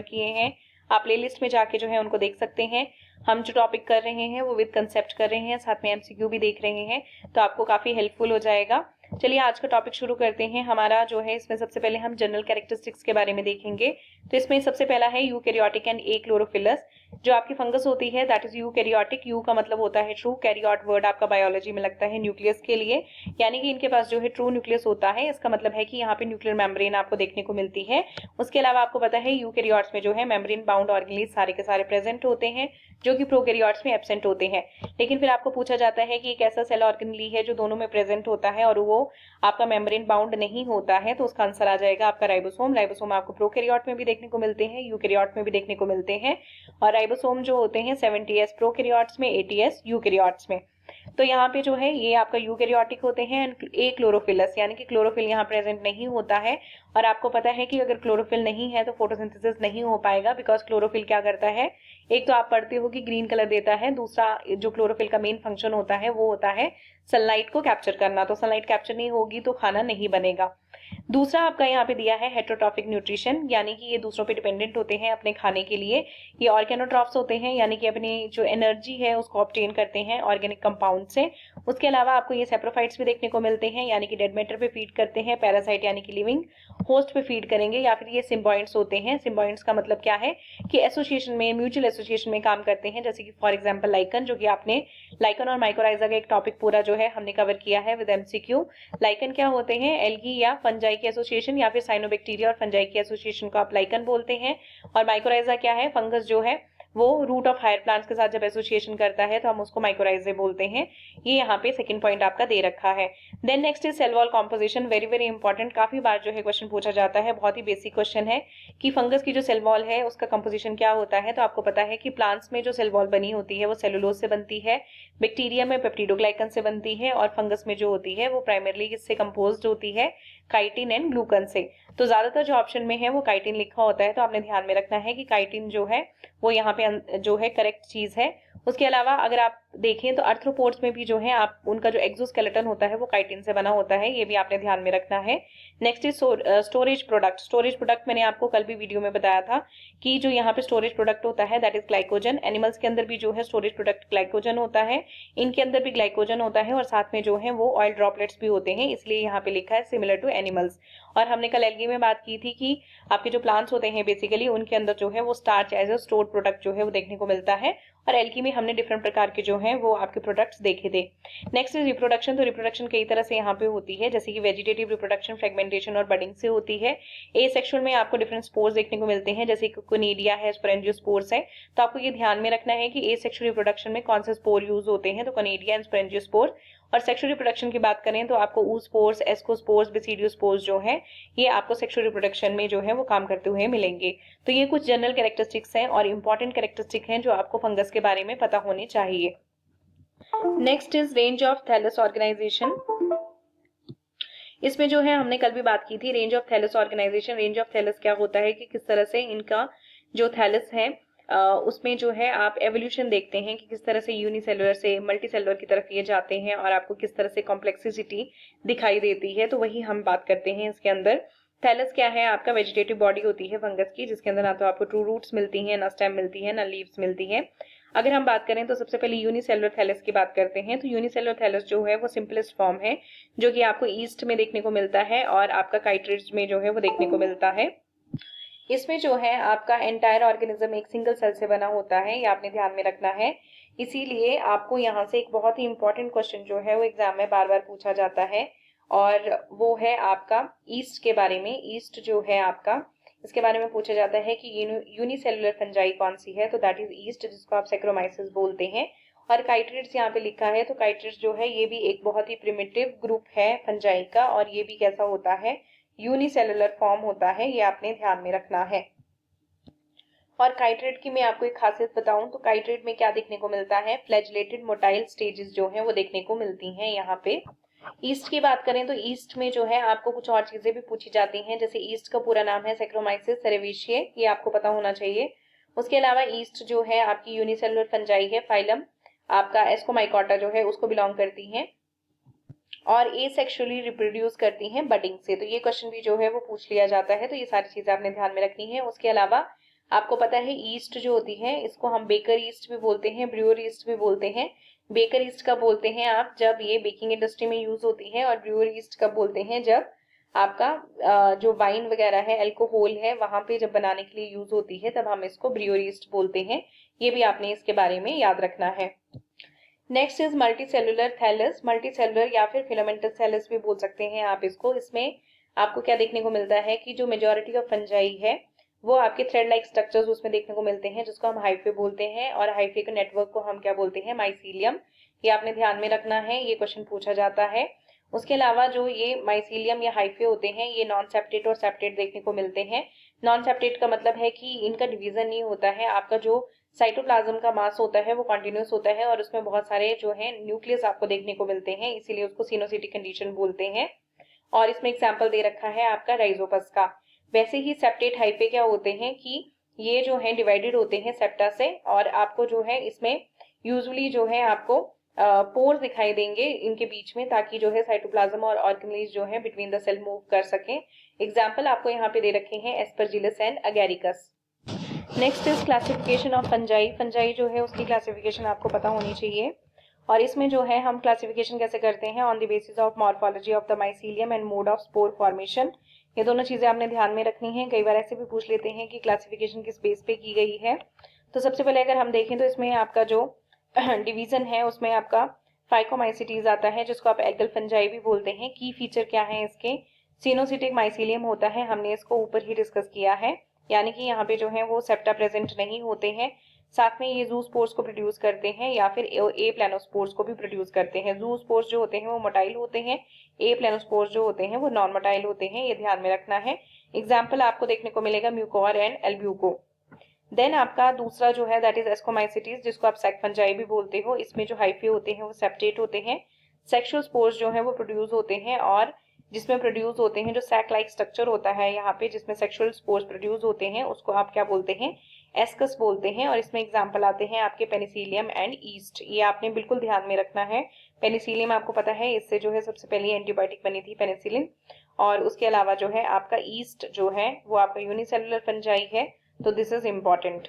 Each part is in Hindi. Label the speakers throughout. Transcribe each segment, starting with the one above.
Speaker 1: किए हैं, आप प्लेलिस्ट में जाके जो है उनको देख सकते हैं। हम जो टॉपिक कर रहे हैं वो विद कंसेप्ट कर रहे हैं, साथ में एमसीक्यू भी देख रहे हैं, तो आपको काफी हेल्पफुल हो जाएगा। चलिए आज का टॉपिक शुरू करते हैं। हमारा जो है इसमें सबसे पहले हम जनरल कैरेक्टरिस्टिक्स के बारे में देखेंगे। तो इसमें सबसे पहला है यूकैरियोटिक एंड एक्लोरोफिलस। जो आपकी फंगस होती है दैट इज यूकैरियोटिक। यू का मतलब होता है ट्रू, कैरियोट वर्ड आपका बायोलॉजी में लगता है न्यूक्लियस के लिए, यानी कि इनके पास जो है ट्रू न्यूक्लियस होता है। इसका मतलब है कि यहाँ पे न्यूक्लियर मेम्ब्रेन आपको देखने को मिलती है। उसके अलावा आपको पता है यूकैरियोट्स में जो है मेम्ब्रेन बाउंड ऑर्गेनेल्स सारे के सारे प्रेजेंट होते हैं, जो कि प्रोकैरियोट्स में एब्सेंट होते हैं। लेकिन फिर आपको पूछा जाता है कि एक ऐसा सेल ऑर्गेनेल है जो दोनों में प्रेजेंट होता है और वो आपका मेम्ब्रेन बाउंड नहीं होता है, तो उसका आंसर आ जाएगा आपका राइबोसोम। राइबोसोम आपको प्रोकैरियोट में भी देखने को मिलते हैं, यूकैरियोट में भी देखने को मिलते हैं। और राइबोसोम जो होते हैं 70s प्रोकैरियोट्स में, 80s यूकैरियोट्स में। तो यहाँ पे जो है ये आपका यूकैरियोटिक होते हैं। ए क्लोरोफिलस यानी कि क्लोरोफिल यहाँ प्रेजेंट नहीं होता है। और आपको पता है कि अगर क्लोरोफिल नहीं है तो फोटोसिंथेसिस नहीं हो पाएगा, बिकॉज क्लोरोफिल क्या करता है, एक तो आप पढ़ते हो कि ग्रीन कलर देता है, दूसरा जो क्लोरोफिल का मेन फंक्शन होता है वो होता है सनलाइट को कैप्चर करना। तो सनलाइट कैप्चर नहीं होगी तो खाना नहीं बनेगा। दूसरा आपका यहाँ पे दिया है हेटेरोट्रॉफिक न्यूट्रिशन, यानी कि ये दूसरों पे डिपेंडेंट होते हैं अपने खाने के लिए। ये ऑर्गेनोट्रॉफ्स होते हैं, यानी कि अपनी जो एनर्जी है उसको ऑब्टेन करते हैं ऑर्गेनिक कंपाउंड से। उसके अलावा आपको ये सेप्रोफाइट्स भी देखने को मिलते हैं, यानी कि डेड मैटर पे फीड करते हैं। पैरासाइट यानी कि लिविंग होस्ट पे फीड करेंगे। या फिर ये सिम्बायोइट्स होते हैं। सिम्बायोइट्स का मतलब क्या है कि एसोसिएशन में, म्यूचुअल एसोसिएशन में काम करते हैं, जैसे कि फॉर एग्जाम्पल लाइकन, जो कि आपने लाइकन और माइकोराइजा का एक टॉपिक पूरा जो है हमने कवर किया है विद एमसीक्यू। लाइकन क्या होते हैं, एल्गी या फंजाई की एसोसिएशन, या फिर साइनोबैक्टीरिया और फंजाई की एसोसिएशन को आप लाइकन बोलते हैं। और माइकोराइजा क्या है, फंगस जो है वो रूट ऑफ हायर प्लांट्स के साथ जब एसोसिएशन करता है तो हम उसको माइकोराइजे बोलते हैं। ये यहाँ पे सेकंड पॉइंट आपका दे रखा है। Then next is cell wall composition, very very important. काफी बार जो है क्वेश्चन पूछा जाता है, बहुत ही बेसिक क्वेश्चन है कि फंगस की जो सेल वॉल है उसका कंपोजिशन क्या होता है। तो आपको पता है कि प्लांट्स में जो सेल वॉल बनी होती है वो सेलुलोज से बनती है, बैक्टीरिया में पेप्टिडोग्लाइकन से बनती है, और फंगस में जो होती है वो प्राइमरली किससे कंपोज्ड होती है, काइटिन एंड ग्लूकन से। तो ज्यादातर जो ऑप्शन में है वो काइटिन लिखा होता है, तो आपने ध्यान में रखना है कि काइटिन जो है वो यहाँ पे जो है करेक्ट चीज है। उसके अलावा अगर आप देखें तो आर्थ्रोपोड्स में भी जो है आप उनका जो एक्सोस्केलेटन होता है वो काइटिन से बना होता है, ये भी आपने ध्यान में रखना है। Next is storage product. Storage product मैंने आपको कल भी वीडियो में बताया था कि जो यहाँ पे स्टोरेज प्रोडक्ट होता है दैट इज ग्लाइकोजन। एनिमल्स के अंदर भी जो है स्टोरेज प्रोडक्ट ग्लाइकोजन होता है, इनके अंदर भी ग्लाइकोजन होता है, और साथ में जो है वो ऑयल ड्रॉपलेट्स भी होते हैं, इसलिए यहाँ पे लिखा है सिमिलर टू एनिमल्स। और हमने कल एल्गी में बात की थी कि आपके जो प्लांट्स होते हैं बेसिकली उनके अंदर जो है वो starch as a stored product जो है वो देखने को मिलता है। और एल्गी में हमने डिफरेंट प्रकार के जो है वो आपके प्रोडक्ट्स देखे थे। Next is reproduction. तो रिप्रोडक्शन कई तरह से यहाँ पे होती है, जैसे कि वेजिटेटिव रिप्रोडक्शन, फ्रेगमेंटेशन और बडिंग से होती है। एसेक्सुअल में आपको डिफरेंट स्पोर्स देखने को मिलते हैं, जैसे कि कोनिडिया है, स्पोरेंजियोस्पोर्स है। तो आपको ये ध्यान में रखना है कि एसेक्सुअल रिप्रोडक्शन में कौन से स्पोर यूज होते हैं, तो कोनिडिया एंड स्पोरेंजियोस्पोर। और सेक्सुअल रिप्रोडक्शन की बात करें तो आपको oospores, एस्कोस्पोर्स, बेसिडियोस्पोर्स जो है ये आपको सेक्सुअल रिप्रोडक्शन में जो है वो काम करते हुए मिलेंगे। तो ये कुछ जनरल कैरेक्टरिस्टिक्स हैं और इंपॉर्टेंट कैरेक्टरिस्टिक हैं जो आपको फंगस के बारे में पता होने चाहिए। Next is range of thallus organization. इसमें जो है हमने कल भी बात की थी range of thallus organization. Range of thallus क्या होता है कि किस तरह से इनका जो थैलस है उसमें जो है आप एवोल्यूशन देखते हैं कि किस तरह से यूनिसेलुलर से मल्टीसेलुलर की तरफ ये जाते हैं और आपको किस तरह से कॉम्प्लेक्सिसिटी दिखाई देती है, तो वही हम बात करते हैं इसके अंदर। थैलस क्या है, आपका वेजिटेटिव बॉडी होती है फंगस की, जिसके अंदर ना तो आपको ट्रू रूट्स मिलती हैं, ना स्टेम मिलती है, ना लीव्स मिलती है। अगर हम बात करें तो सबसे पहले यूनिसेलुलर थैलस की बात करते हैं। तो यूनिसेलुलर थैलस जो है वो सिंपलेस्ट फॉर्म है, जो कि आपको ईस्ट में देखने को मिलता है और आपका काइट्रिड्स में जो है वो देखने को मिलता है। इसमें जो है आपका एंटायर ऑर्गेनिज्म एक सिंगल सेल से बना होता है, ये आपने ध्यान में रखना है। इसीलिए आपको यहाँ से एक बहुत ही इंपॉर्टेंट क्वेश्चन जो है वो एग्जाम में बार बार पूछा जाता है, और वो है आपका ईस्ट के बारे में। ईस्ट जो है आपका, इसके बारे में पूछा जाता है कि यूनिसेलुलर फंजाई कौन सी है, तो दैट इज ईस्ट, जिसको आप सैक्रोमाइसिस बोलते हैं। और काइट्रिड्स यहाँ पे लिखा है, तो काइट्रिड्स जो है ये भी एक बहुत ही प्रिमिटिव ग्रुप है फंजाई का, और ये भी कैसा होता है, यूनिसेलुलर फॉर्म होता है, ये आपने ध्यान में रखना है। और काइट्रिड की मैं आपको एक खासियत बताऊं तो काइट्रिड में क्या देखने को मिलता है, फ्लैजिलेटेड मोटाइल स्टेजेस जो है वो देखने को मिलती हैं यहाँ पे। ईस्ट की बात करें तो ईस्ट में जो है आपको कुछ और चीजें भी पूछी जाती हैं, जैसे ईस्ट का पूरा नाम है सैक्रोमाइसिस सेरेविशिये, ये आपको पता होना चाहिए। उसके अलावा ईस्ट जो है आपकी यूनिसेलुलर फंजाई है, फाइलम आपका एस्कोमाइकोटा जो है उसको बिलोंग करती हैं, और एसेक्सुअली रिप्रोड्यूस करती हैं बडिंग से। तो ये क्वेश्चन भी जो है वो पूछ लिया जाता है, तो ये सारी चीजें आपने ध्यान में रखनी है। उसके अलावा आपको पता है ईस्ट जो होती है इसको हम बेकर ईस्ट भी बोलते हैं, ब्रूअर ईस्ट भी बोलते हैं। बेकर ईस्ट कब बोलते हैं आप, जब ये बेकिंग इंडस्ट्री में यूज होती है, और ब्रूअर ईस्ट कब बोलते हैं, जब आपका जो वाइन वगैरह है, अल्कोहल है, वहां पे जब बनाने के लिए यूज होती है तब हम इसको ब्रूअर ईस्ट बोलते हैं। ये भी आपने इसके बारे में याद रखना है। Next is multicellular thallus. Multicellular या फिर फिलामेंटस थैलस भी बोल सकते हैं आप इसको। इसमें आपको क्या देखने को मिलता है कि जो मेजोरिटी ऑफ फंजाई है वो आपके थ्रेड लाइक स्ट्रक्चर्स उसमें देखने को मिलते हैं, जिसको हम हाइफे बोलते हैं, और हाइफे के नेटवर्क को हम क्या बोलते हैं, माइसीलियम। ये आपने ध्यान में रखना है, ये क्वेश्चन पूछा जाता है। उसके अलावा जो ये माइसीलियम या हाइफे होते हैं ये नॉन सेप्टेट और सेप्टेट देखने को मिलते हैं। नॉन सेप्टेट का मतलब है कि इनका डिवीजन नहीं होता है। आपका जो साइटोप्लाज्म का मास होता है वो कंटिन्यूस होता है और उसमें बहुत सारे जो है न्यूक्लियस आपको देखने को मिलते हैं, इसीलिए उसको सिनोसिटिक कंडीशन बोलते हैं। और इसमें एग्जाम्पल दे रखा है आपका राइजोपस का। वैसे ही सेप्टेट हाइफे क्या होते हैं कि ये जो है डिवाइडेड होते हैं सेप्टा से, और आपको जो है इसमें यूजुअली जो है आपको पोर्स दिखाई देंगे इनके बीच में, ताकि जो है साइटोप्लाज्म और ऑर्गेनेल्स जो है बिटवीन द सेल मूव कर सकें। एग्जाम्पल आपको यहाँ पे दे रखे हैं Aspergillus and Agaricus. Next is classification of fungi. Fungi जो है उसकी क्लासिफिकेशन आपको पता होनी चाहिए, और इसमें जो है हम क्लासिफिकेशन कैसे करते हैं, on the basis of morphology of the mycelium and mode of spore formation. ये दोनों चीजें आपने ध्यान में रखनी है। कई बार ऐसे भी पूछ लेते हैं कि क्लासिफिकेशन किस बेस पे की गई है। तो सबसे पहले अगर हम देखें तो इसमें आपका जो डिवीजन है उसमें आपका फाइकोमाइसिटीज आता है, जिसको आप एल्गल फंजाई भी बोलते हैं। की फीचर क्या है इसके, सिनोसिटिक माइसीलियम होता है, हमने इसको ऊपर ही डिस्कस किया है, यानी कि यहाँ पे जो है वो सेप्टा प्रेजेंट नहीं होते हैं। साथ में ये जू स्पोर्स को प्रोड्यूस करते हैं या फिर ए प्लानोस्पोर्स को भी प्रोड्यूस करते हैं। जू स्पोर्स जो होते हैं वो मोटाइल होते हैं, ए प्लानोस्पोर्स जो होते हैं वो नॉन मोटाइल होते हैं, ये ध्यान में रखना है। एग्जाम्पल आपको देखने को मिलेगा म्यूकोर एंड एल्ब्यूको। देन आपका दूसरा जो है दैट इज एस्कोमाइसिटीज, जिसको आप सेक फंजाई भी बोलते हो। इसमें जो हाइफे होते हैं वो सेप्टेट होते हैं। सेक्सुअल स्पोर्स जो है वो प्रोड्यूस होते हैं, और जिसमें प्रोड्यूस होते हैं जो सैक लाइक स्ट्रक्चर होता है यहाँ पे जिसमें सेक्सुअल स्पोर्स प्रोड्यूस होते हैं उसको आप क्या बोलते हैं, एस्कस बोलते हैं। और इसमें एग्जाम्पल आते हैं आपके पेनिसिलियम एंड ईस्ट। ये आपने बिल्कुल ध्यान में रखना है। पेनिसिलियम आपको पता है इससे जो है सबसे पहले एंटीबायोटिक बनी थी पेनिसिलिन, और उसके अलावा जो है आपका ईस्ट जो है वो आपका यूनिसेलुलर फंजाई है, तो this is important.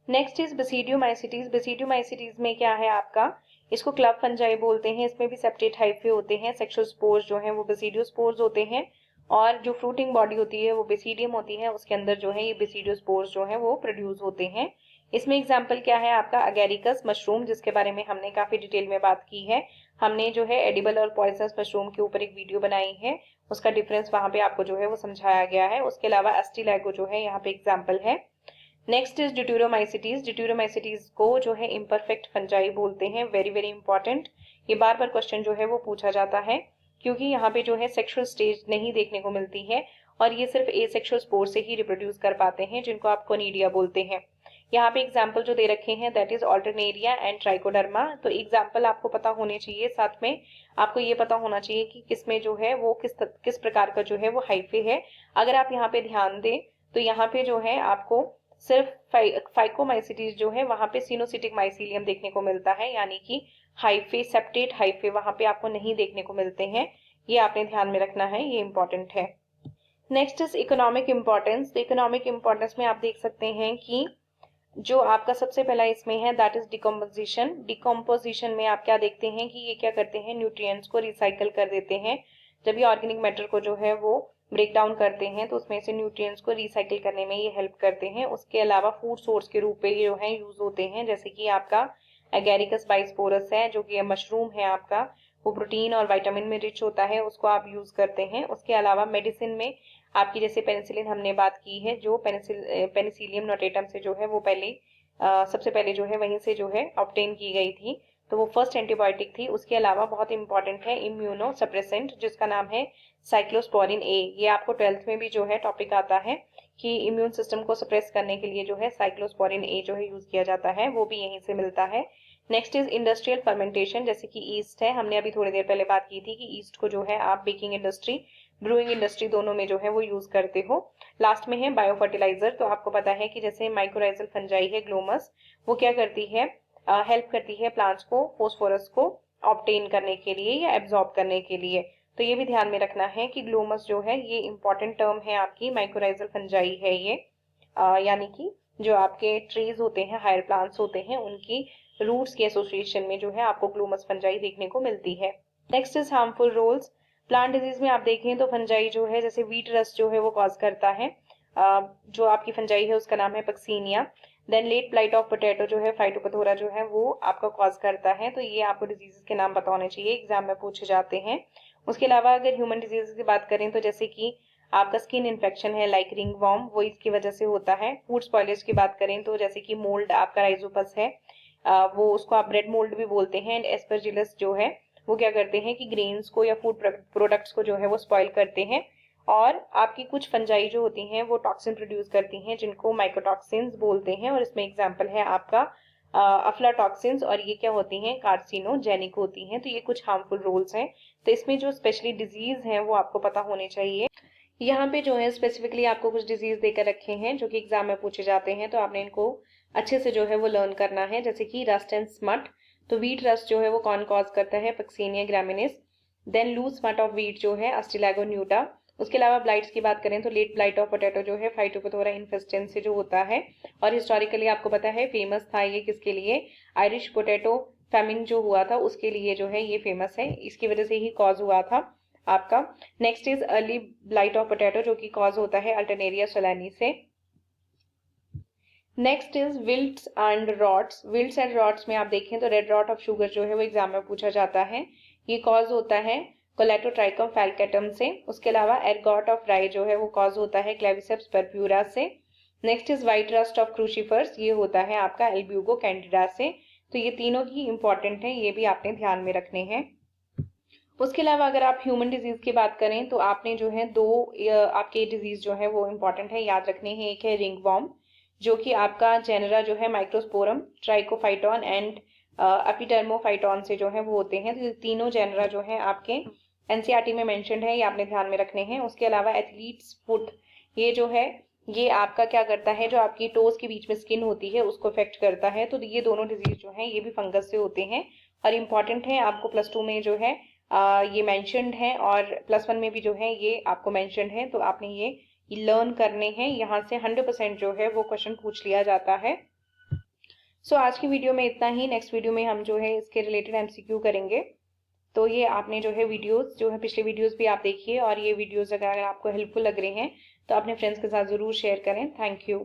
Speaker 1: Next is basidiomycetes. Basidiomycetes में क्या है आपका, इसको क्लब फंजाई बोलते हैं। इसमें भी सेप्टेट हाइफे होते हैं। सेक्सुअल स्पोर्स जो है वो बेसिडियोस्पोर्स होते हैं, और जो फ्रूटिंग बॉडी होती है वो बेसिडियम होती है, उसके अंदर जो है ये बेसिडियोस्पोर्स जो है वो प्रोड्यूस होते हैं। इसमें एग्जाम्पल क्या है आपका अगैरिकस मशरूम, जिसके बारे में हमने काफी डिटेल में बात की है। हमने जो है एडिबल और पॉइजनस मशरूम के ऊपर एक वीडियो बनाई है, उसका डिफरेंस वहां पे आपको जो है वो समझाया गया है। उसके अलावा एस्टिलैगो जो है यहाँ पे एग्जाम्पल है। Next is deuteromycetes. ड्यूटेरोमाइसिटीज को जो है इम्परफेक्ट फंजाई बोलते हैं। वेरी वेरी इंपॉर्टेंट, ये बार बार क्वेश्चन जो है वो पूछा जाता है, क्योंकि यहाँ पे जो है सेक्सुअल स्टेज नहीं देखने को मिलती है, और ये सिर्फ एसेक्सुअल स्पोर से ही रिप्रोड्यूस कर पाते हैं, जिनको आप कोनिडिया बोलते हैं। यहाँ पे एग्जाम्पल जो दे रखे हैं that is Alternaria and trichoderma. तो एग्जाम्पल आपको पता होने चाहिए, साथ में आपको ये पता होना चाहिए कि किसमें जो है वो किस प्रकार का जो है वो हाइफे है। अगर आप यहाँ पे ध्यान दें तो यहाँ पे जो है आपको सिर्फ फाइकोमाइसिटीज जो है वहां पे सिनोसिटिक माइसीलियम देखने को मिलता है, यानी कि हाइफे सेप्टेट हाइफे वहां पे आपको नहीं देखने को मिलते हैं। ये आपने ध्यान में रखना है, ये इंपॉर्टेंट है। Next is economic importance. तो इकोनॉमिक इंपॉर्टेंस में आप देख सकते हैं कि जो आपका सबसे पहला इसमें है दैट इज डिकम्पोजिशन। डिकम्पोजिशन में आप क्या देखते हैं कि ये क्या करते हैं, न्यूट्रिएंट्स को रिसाइकल कर देते हैं। जब ये ऑर्गेनिक मैटर को जो है वो ब्रेक डाउन करते हैं तो उसमें से न्यूट्रिएंट्स को रिसाइकिल करने में ये हेल्प करते हैं। उसके अलावा फूड सोर्स के रूप में ये जो है यूज होते हैं, जैसे कि आपका एगेरिकस बाइस्पोरस है जो कि मशरूम है आपका, वो प्रोटीन और विटामिन में रिच होता है, उसको आप यूज करते हैं। उसके अलावा मेडिसिन में आपकी जैसे पेनिसिलिन हमने बात की है, जो पेनिसिलियम नोटेटम से जो है वो सबसे पहले जो है वहीं से जो है ऑब्टेन की गई थी, तो वो फर्स्ट एंटीबायोटिक थी। उसके अलावा बहुत इंपॉर्टेंट है इम्यूनो सप्रेसेंट, जिसका नाम है साइक्लोस्पोरिन ए। ये आपको 12th में भी जो है टॉपिक आता है कि इम्यून सिस्टम को सप्रेस करने के लिए जो है साइक्लोस्पोरिन ए जो है यूज किया जाता है, वो भी यहीं से मिलता है। नेक्स्ट इज इंडस्ट्रियल फर्मेंटेशन, जैसे कि ईस्ट है, हमने अभी थोड़ी देर पहले बात की थी कि ईस्ट को जो है आप बेकिंग इंडस्ट्री ब्रूइंग इंडस्ट्री दोनों में जो है वो यूज करते हो। लास्ट में है बायो फर्टिलाइजर। तो आपको पता है कि जैसे माइक्रोराइजल फंजाई है ग्लोमस, वो क्या करती है, हेल्प करती है प्लांट्स को फोस्फोरस को ऑब्टेन करने के लिए या एब्जॉर्ब करने के लिए। तो ये भी ध्यान में रखना है कि ग्लोमस जो है ये इंपॉर्टेंट टर्म है आपकी, माइक्रोराइजल फंजाई है ये। यानी कि जो आपके ट्रीज होते हैं, हायर प्लांट्स होते हैं, उनकी रूट्स के एसोसिएशन में जो है आपको ग्लूमस फंजाई देखने को मिलती है। Next is harmful roles. Plant disease में आप देखें तो फंजाई जो है, जैसे वीट रस्ट जो है वो कॉज करता है। जो आपकी फंजाई है उसका नाम है Puccinia. Then late blight of potato जो है, फाइटोपथोरा जो है वो आपका कॉज करता है। तो ये आपको डिजीज के नाम पता होने चाहिए, एग्जाम में पूछे जाते हैं। उसके अलावा अगर ह्यूमन डिजीज की बात करें तो जैसे कि आपका स्किन इन्फेक्शन है लाइक रिंगवॉर्म, वो इसकी वजह से होता है। फूड स्पॉयलेज की बात करें तो जैसे कि मोल्ड आपका राइजोपस है, वो उसको आप ब्रेड मोल्ड भी बोलते हैं। एंड एस्परजिलस जो है वो क्या करते हैं कि ग्रेन्स को या फूड प्रोडक्ट्स को जो है वो स्पॉइल करते हैं। और आपकी कुछ फंजाई जो होती हैं वो टॉक्सिन प्रोड्यूस करती हैं जिनको माइकोटॉक्सिन्स बोलते हैं, और इसमें एग्जांपल है आपका अफ्लाटॉक्सिन्स, और ये क्या होती हैं, कार्सिनोजेनिक होती हैं। तो ये कुछ हार्मफुल रोल्स हैं। तो इसमें जो स्पेशली डिजीज हैं वो आपको पता होने चाहिए। यहाँ पे जो है स्पेसिफिकली आपको कुछ डिजीज देकर रखे हैं जो कि एग्जाम में पूछे जाते हैं, तो आपने इनको अच्छे से जो है वो लर्न करना है। जैसे कि रस्ट एंड स्मट, तो वीट रस्ट जो है वो कौन कॉज करता है, Puccinia graminis. Then loose smut of wheat जो है, अस्टिलैगो न्यूटा। उसके अलावा ब्लाइट्स की बात करें तो लेट ब्लाइट ऑफ पोटैटो जो है, फाइटोपथोरा इन्फेस्टेंस से जो होता है। और हिस्टोरिकली आपको पता है फेमस था ये किसके लिए, आयरिश पोटैटो फैमिन जो हुआ था उसके लिए जो है ये फेमस है, इसकी वजह से ही कॉज हुआ था आपका। Next is early blight of potato जो कि कॉज होता है अल्टरनेरिया सोलानी से। Next is wilts and rots. Wilts and rots में आप देखें तो रेड रॉट ऑफ शुगर जो है वो एग्जाम में पूछा जाता है। ये कॉज होता है कोलेटोट्राइकम फैल्केटम से। उसके अलावा एर्गॉट ऑफ राई जो है वो कॉज होता है क्लेविसेप्स परप्यूरा से। Next is white rust of crucifers, ये होता है आपका एल्ब्यूगो कैंडिडा से। तो ये तीनों ही इंपॉर्टेंट हैं, ये भी आपने ध्यान में रखने हैं। उसके अलावा अगर आप ह्यूमन डिजीज की बात करें तो आपने जो है दो आपके डिजीज जो है वो इंपॉर्टेंट है, याद रखने हैं। एक है रिंगवॉर्म जो कि आपका जेनरा जो है माइक्रोस्पोरम, ट्राइकोफाइटॉन एंड एपिडर्मोफाइटॉन से जो है वो होते हैं। तो तीनों जेनरा जो है आपके एनसीईआरटी में मेंशन्ड है, ये आपने ध्यान में रखने हैं। उसके अलावा एथलीट्स फुट, ये जो है ये आपका क्या करता है, जो आपकी टोज के बीच में स्किन होती है उसको इफेक्ट करता है। तो ये दोनों डिजीज जो है ये भी फंगस से होते हैं और इम्पॉर्टेंट है। आपको +2 में जो है ये मेंशन्ड है और +1 में भी जो है ये आपको मेंशन्ड है। तो आपने ये लर्न करने हैं, यहाँ से 100% जो है वो क्वेश्चन पूछ लिया जाता है। सो आज की वीडियो में इतना ही। नेक्स्ट वीडियो में हम जो है इसके रिलेटेड MCQ करेंगे। तो ये आपने जो है वीडियोस जो है पिछले वीडियोस भी आप देखिए, और ये वीडियोस अगर आपको हेल्पफुल लग रहे हैं तो अपने फ्रेंड्स के साथ ज़रूर शेयर करें। Thank you.